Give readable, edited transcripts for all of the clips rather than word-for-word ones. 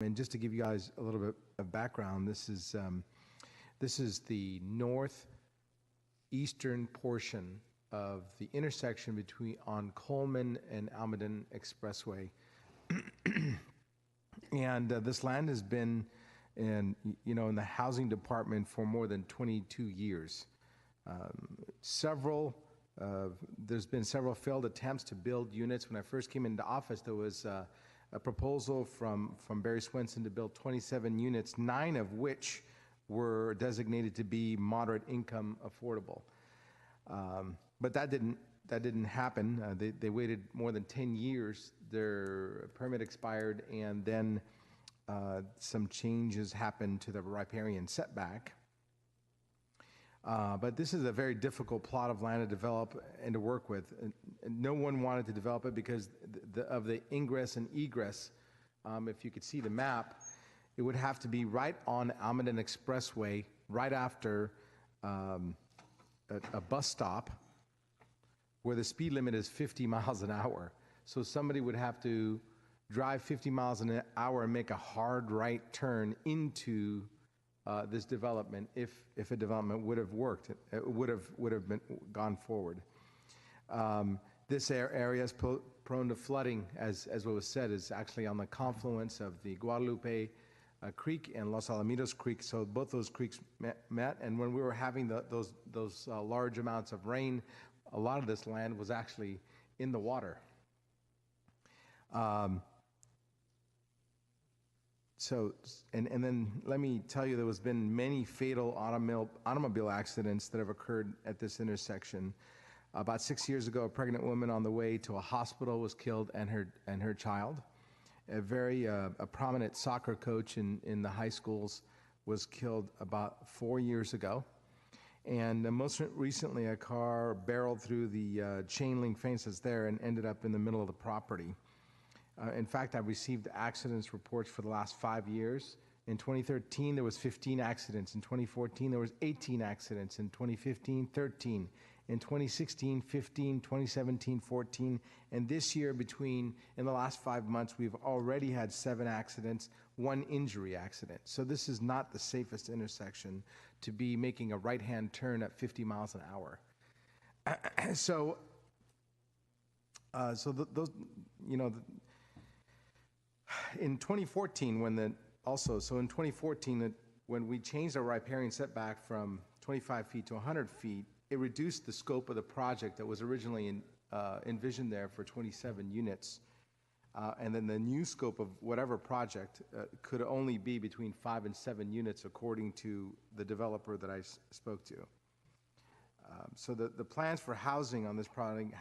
And just to give you guys a little bit of background, this is the northeastern portion of the intersection between on Coleman and Almaden Expressway. And this land has been in the housing department for more than 22 years. There's been several failed attempts to build units. When I first came into office, there was a proposal from Barry Swenson to build 27 units, 9 of which were designated to be moderate income affordable. But that didn't happen. They waited more than 10 years. Their permit expired, and then some changes happened to the riparian setback. But this is a very difficult plot of land to develop and to work with. And no one wanted to develop it because of the ingress and egress. If you could see the map, it would have to be right on Almaden Expressway, right after a bus stop where the speed limit is 50 miles an hour. So somebody would have to drive 50 miles an hour and make a hard right turn into this development if a development would have worked, it would have been gone forward. This area is prone to flooding, as what was said, is actually on the confluence of the Guadalupe Creek and Los Alamitos Creek. So both those creeks met, and when we were having those large amounts of rain, a lot of this land was actually in the water. And then let me tell you, there has been many fatal automobile accidents that have occurred at this intersection. About 6 years ago, a pregnant woman on the way to a hospital was killed, and her child. A prominent soccer coach in the high schools was killed about 4 years ago. And most recently, a car barreled through the chain link fences there and ended up in the middle of the property. In fact, I've received accidents reports for the last 5 years. In 2013, there was 15 accidents. In 2014, there was 18 accidents. In 2015, 13. In 2016, 15. 2017, 14. And this year, in the last 5 months, we've already had 7 accidents, 1 injury accident. So this is not the safest intersection to be making a right-hand turn at 50 miles an hour. In 2014, when we changed our riparian setback from 25 feet to 100 feet, it reduced the scope of the project that was originally envisioned there for 27 units. And then the new scope of whatever project could only be between 5 and 7 units, according to the developer that I spoke to. So the plans for housing on this project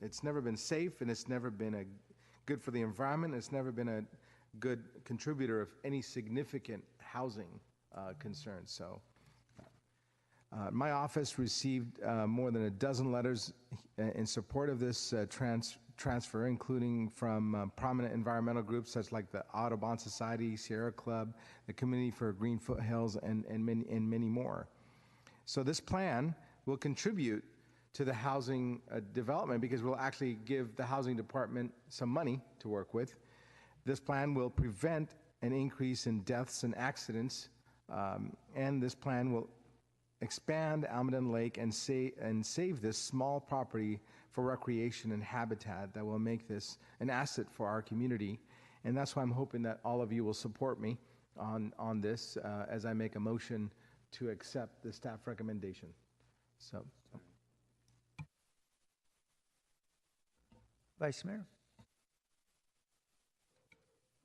it's never been safe, and it's never been good for the environment. It's never been a good contributor of any significant housing concerns. So my office received more than a dozen letters in support of this transfer, including from prominent environmental groups such like the Audubon Society, Sierra Club, the Community for Green Foothills, and many more. So this plan will contribute to the housing development, because we'll actually give the housing department some money to work with. This plan will prevent an increase in deaths and accidents, and this plan will expand Almaden Lake and save this small property for recreation and habitat that will make this an asset for our community. And that's why I'm hoping that all of you will support me on this as I make a motion to accept the staff recommendation. So. Vice Mayor.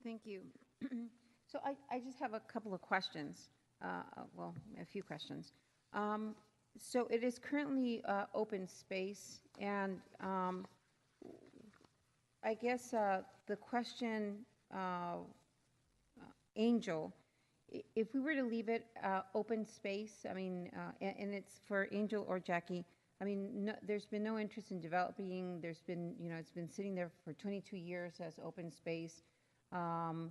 Thank you. So I just have a couple of questions, well, a few questions. So it is currently open space, and I guess the question, Angel, if we were to leave it open space, I mean, and it's for Angel or Jackie, I mean, no, there's been no interest in developing. There's been, it's been sitting there for 22 years as open space. I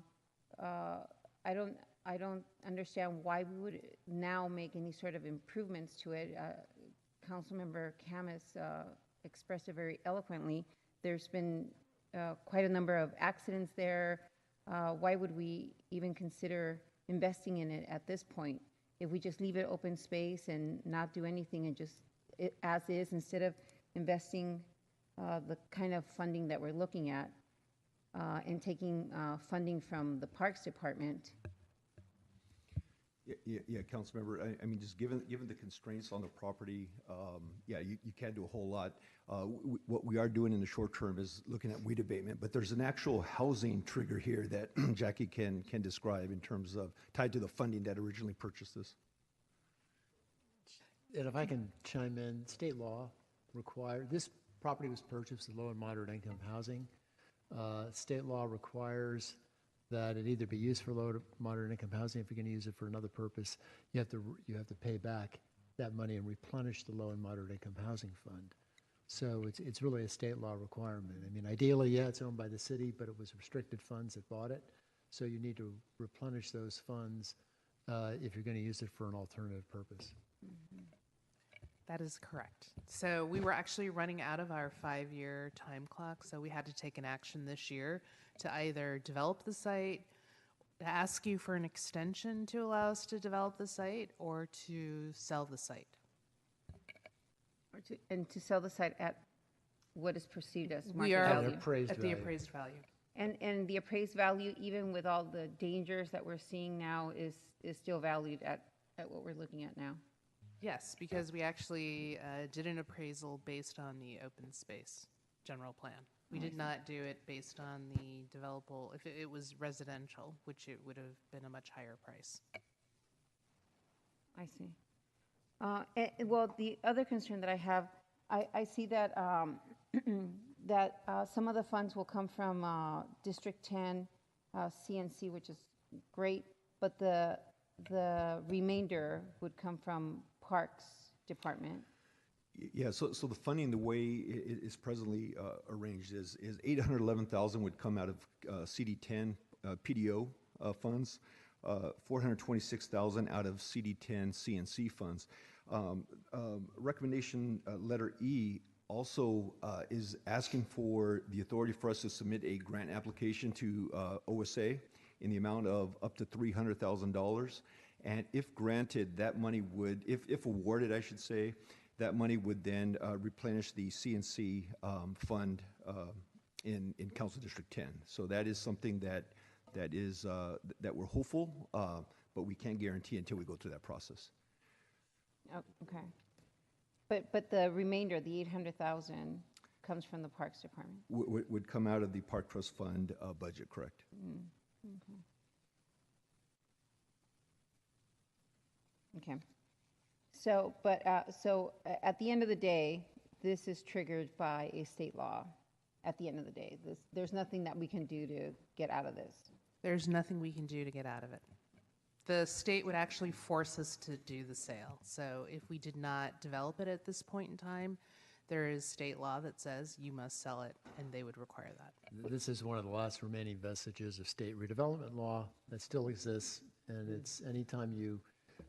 don't understand why we would now make any sort of improvements to it. Councilmember Khamis expressed it very eloquently. There's been quite a number of accidents there. why would we even consider investing in it at this point? If we just leave it open space and not do anything and just it as is, instead of investing the kind of funding that we're looking at and taking funding from the Parks Department. Yeah, Councilmember, I mean, just given the constraints on the property, yeah, you can't do a whole lot. What we are doing in the short term is looking at weed abatement, but there's an actual housing trigger here that Jackie can describe in terms of tied to the funding that originally purchased this. And if I can chime in, state law this property was purchased with low and moderate income housing. State law requires that it either be used for low to moderate income housing. If you're going to use it for another purpose, you have to pay back that money and replenish the low and moderate income housing fund. So it's really a state law requirement. I mean, ideally, yeah, it's owned by the city, but it was restricted funds that bought it. So you need to replenish those funds if you're going to use it for an alternative purpose. Mm-hmm. That is correct. So we were actually running out of our 5-year time clock, so we had to take an action this year to either develop the site, to ask you for an extension to allow us to develop the site, or to sell the site. And to sell the site at what is perceived as We market are value. Appraised at the value. appraised value. And the appraised value, even with all the dangers that we're seeing now, is still valued at what we're looking at now. Yes, because we actually did an appraisal based on the open space general plan. We did not do it based on the developable, if it was residential, which it would have been a much higher price. I see. Well, the other concern that I have, I see that that some of the funds will come from District 10 CNC, which is great, but the remainder would come from Parks Department. Yeah, so the funding, the way it is presently arranged is 811,000 would come out of CD10 PDO funds, 426,000 out of CD10 CNC funds. Recommendation letter E also is asking for the authority for us to submit a grant application to OSA in the amount of up to $300,000. And if granted, that money would, if awarded, I should say, that money would then replenish the CNC fund in Council District 10. So that is something that we're hopeful, but we can't guarantee until we go through that process. Oh, okay. But the remainder, the 800,000, comes from the Parks Department. Would come out of the Park Trust Fund budget, correct? Okay. So, so at the end of the day, this is triggered by a state law. At the end of the day, there's nothing that we can do to get out of this. There's nothing we can do to get out of it. The state would actually force us to do the sale. So if we did not develop it at this point in time, there is state law that says you must sell it, and they would require that. This is one of the last remaining vestiges of state redevelopment law that still exists, and it's anytime you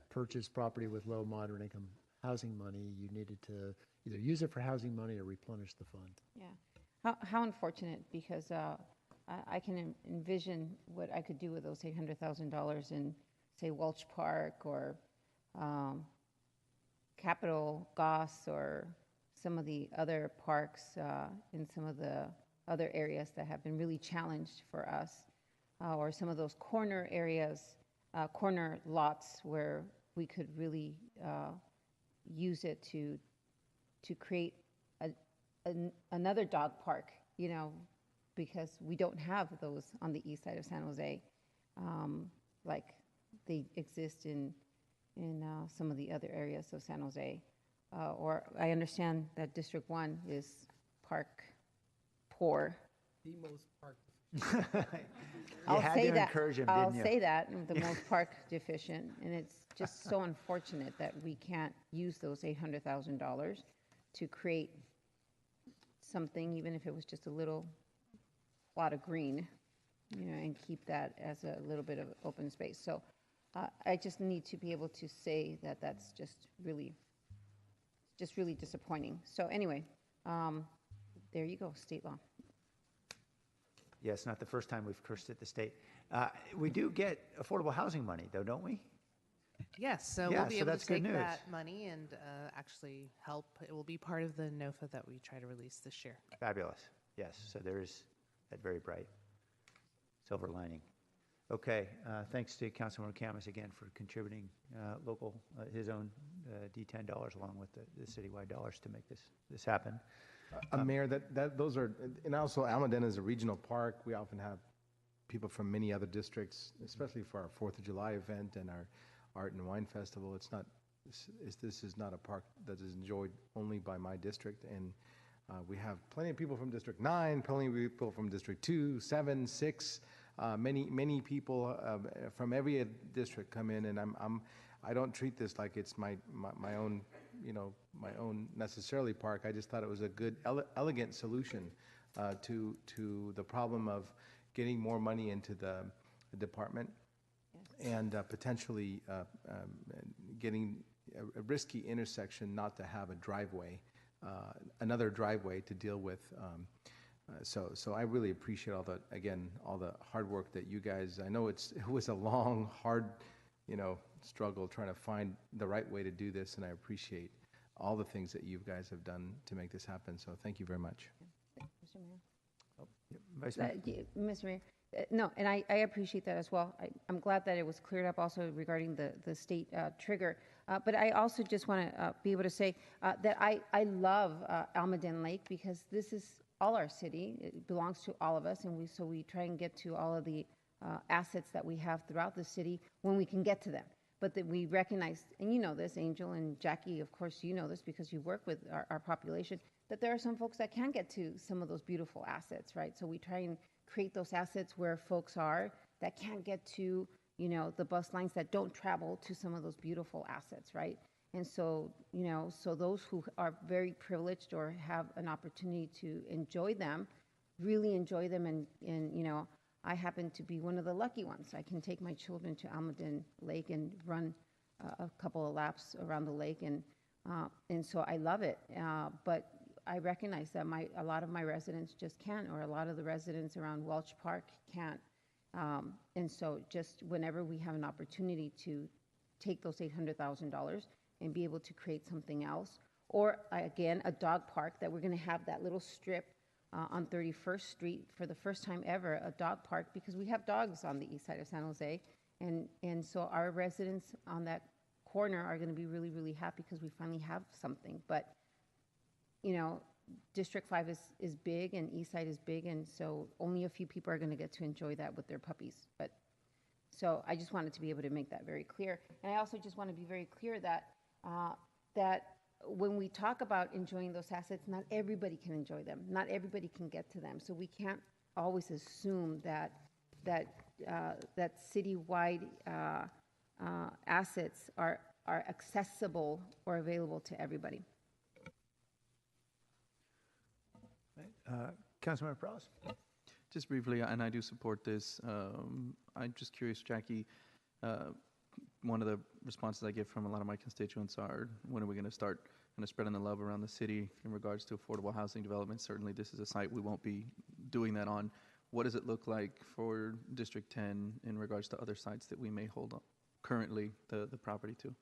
purchase property with low, moderate income housing money, you needed to either use it for housing money or replenish the fund. Yeah. How unfortunate, because I can envision what I could do with those $800,000 in, say, Welch Park or Capitol Goss or some of the other parks in some of the other areas that have been really challenged for us, or some of those corner areas, corner lots where we could really use it to create another dog park, you know, because we don't have those on the east side of San Jose, like they exist in some of the other areas of San Jose. Or I understand that District 1 is park poor. The most park. You had to encourage him, I'll didn't you? say that, the most park deficient, and it's just so unfortunate that we can't use those $800,000 to create something, even if it was just a little plot of green, you know, and keep that as a little bit of open space. So I just need to be able to say that that's just really disappointing. So anyway, there you go, state law. Yes, not the first time we've cursed at the state. We do get affordable housing money, though, don't we? Yes, so Yeah, we'll be so able that's to good take news. that money and actually help. It will be part of the NOFA that we try to release this year. Fabulous. Yes, so there is that very bright silver lining. Okay, thanks to Councilmember Khamis again for contributing his own D10 dollars along with the citywide dollars to make this happen. Mayor, those are, and also Almaden is a regional park. We often have people from many other districts, especially for our 4th of July event and our Art and Wine Festival. This is not a park that is enjoyed only by my district, and we have plenty of people from District 9, plenty of people from District 2, 7, 6. Many people from every district come in, and I don't treat this like it's my own, my own necessarily park. I just thought it was a good, elegant solution to the problem of getting more money into the department and potentially getting a risky intersection not to have a driveway, another driveway to deal with. So I really appreciate all the hard work that you guys, I know it was a long, hard, struggle trying to find the right way to do this, and I appreciate all the things that you guys have done to make this happen. So thank you very much. Mr. Mayor. Vice Mayor? Mr. Mayor, no, and I appreciate that as well. I'm glad that it was cleared up also regarding the state trigger. But I also just want to be able to say that I love Almaden Lake because this is all our city. It belongs to all of us, and we try and get to all of the assets that we have throughout the city when we can get to them. But that we recognize, and you know this, Angel and Jackie, of course you know this because you work with our population, that there are some folks that can't get to some of those beautiful assets, right? So we try and create those assets where folks are that can't get to, the bus lines that don't travel to some of those beautiful assets, right? And so, so those who are very privileged or have an opportunity to enjoy them, really enjoy them, and I happen to be one of the lucky ones. I can take my children to Almaden Lake and run a couple of laps around the lake, and so I love it. But I recognize that a lot of my residents just can't, or a lot of the residents around Welch Park can't. And so just whenever we have an opportunity to take those $800,000 and be able to create something else, or again, a dog park that we're going to have that little strip on 31st Street for the first time ever, a dog park, because we have dogs on the east side of San Jose. And so our residents on that corner are going to be really, really happy because we finally have something. But, District 5 is big and East Side is big, and so only a few people are going to get to enjoy that with their puppies. But so I just wanted to be able to make that very clear. And I also just want to be very clear that that when we talk about enjoying those assets, not everybody can enjoy them. Not everybody can get to them. So we can't always assume that citywide assets are accessible or available to everybody. Councilmember Prowse? Just briefly, and I do support this. I'm just curious, Jackie. One of the responses I get from a lot of my constituents are, when are we going to start spreading the love around the city in regards to affordable housing development? Certainly, this is a site we won't be doing that on. What does it look like for District 10 in regards to other sites that we may hold currently the property to?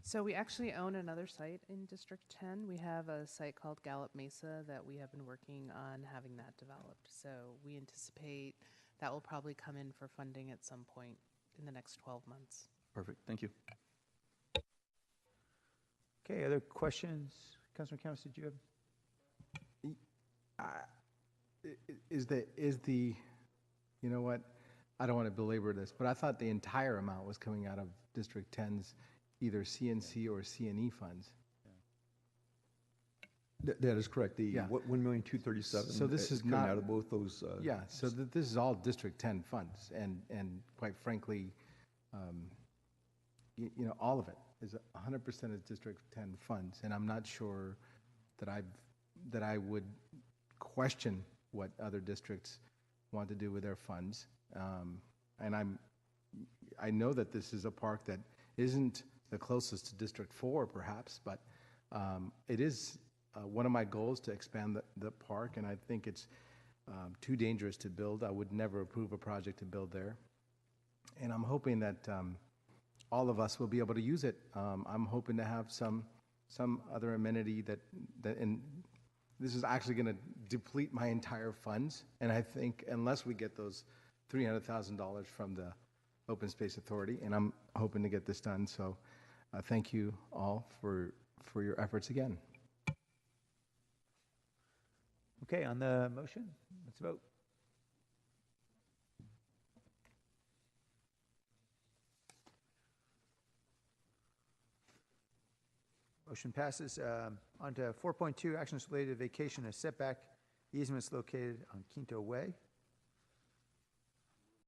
So we actually own another site in District 10. We have a site called Gallup Mesa that we have been working on having that developed. So we anticipate that will probably come in for funding at some point in the next 12 months. Perfect. Thank you. Okay, other questions? Councilman Khamis, did you have? You know what? I don't want to belabor this, but I thought the entire amount was coming out of District 10's either CNC or CNE funds. That is correct. The Yeah. 1,237,000. So this is coming not- out of both those. Yeah, so this is all District 10 funds, and quite frankly, all of it is 100% is District 10 funds, and I'm not sure that I would question what other districts want to do with their funds, and I know that this is a park that isn't the closest to District 4, perhaps, but it is one of my goals to expand the park, and I think it's too dangerous to build. I would never approve a project to build there. And I'm hoping that all of us will be able to use it. I'm hoping to have some other amenity and this is actually going to deplete my entire funds. And I think unless we get those $300,000 from the Open Space Authority, and I'm hoping to get this done. So thank you all for your efforts again. Okay, on the motion, let's vote. Motion passes. On to 4.2, actions related to vacation and setback easements located on Quinto Way.